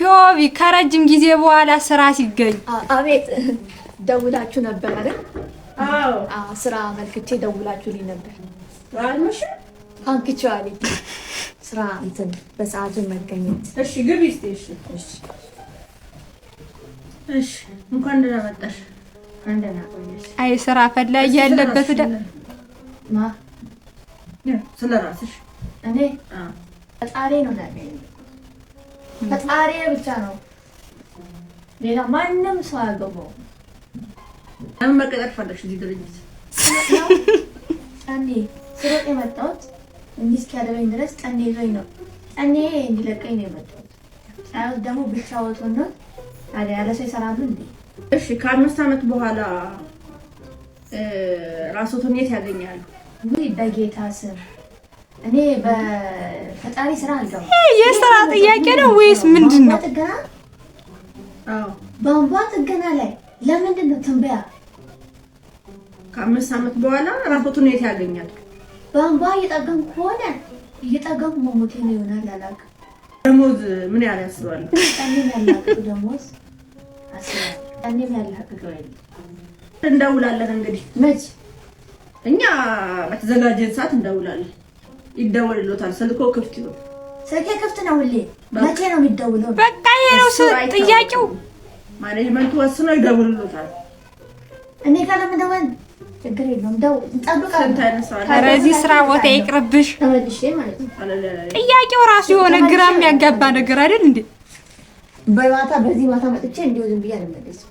ፒዮቢ ከረጅም ጊዜ በኋላ ስራ ሲገኝ አቤት ደውላችሁ ነበር አይደል? አዎ ስራ መልክቼ ደውላችሁልኝ ነበር። ዋልሽ አንክቻለሁ ስራ እንትን በሰዓቱ መገኘት። እሺ ግቢ እስቲ። እሺ እንኳን ደህና መጣሽ። እንደና ቆየሽ። አይ ስራ ፈላጊ ያለበት ማ ስለራስሽ እኔ ፈጣሪ ነው ያገኘኝ። ፈጣሪ ብቻ ነው፣ ሌላ ማንም ሰው አያገባው። ለምን መቀጠር ፈለግሽ እዚህ ድርጅት? ጠኔ ስሮጥ የመጣሁት እንዲህ እስኪያደርገኝ ድረስ ጠኔ ይዞኝ ነው። ጠኔ እንዲለቀኝ ነው የመጣሁት። ሳይሆን ደግሞ ብቻ ወጥቶ ነው ታዲያ ያለ ሰው ይሰራሉ እንዴ? እሺ ከ5 ዓመት በኋላ ራስዎትን የት ያገኛሉ? ውይ በጌታ ስም እኔ በፈጣሪ ስራ አልገባም። የስራ ጥያቄ ነው ወይስ ምንድን ነው? ጥገና? አዎ ቧንቧ ጥገና ላይ ለምንድን ነው ትንበያ? ከ5 ዓመት በኋላ ራስዎትን የት ያገኛሉ? ቧንቧ እየጠገንኩ ከሆነ እየጠገንኩ መሞቴ ነው ይሆናል። አላውቅም። ደሞዝ ምን ያህል ያስባሉ? ጠኔም ያላቅዱ ደሞዝ አስባለሁ። ጠኔም ያላቅዱ አይደል? እንደውላለን እንግዲህ መች እኛ በተዘጋጀን ሰዓት እንደውላለን። ይደወልልዎታል። ስልኮ ክፍት ነው። ስልኬ ክፍት ነው ሁሌ። መቼ ነው የሚደውለው? በቃ ይሄ ነው ጥያቄው። ማኔጅመንቱ ወስኖ ይደውልልዎታል። እኔ ጋር ለምን ችግር የለውም። እንጠብቃለን። ኧረ እዚህ ስራ ቦታ ይቅርብሽ። ተመልሼ ማለት ነው። ጥያቄው ራሱ የሆነ ግራ የሚያጋባ ነገር አይደል እንዴ? በማታ በዚህ ማታ መጥቼ እንዲሁ ዝም ብዬ አልመለስም።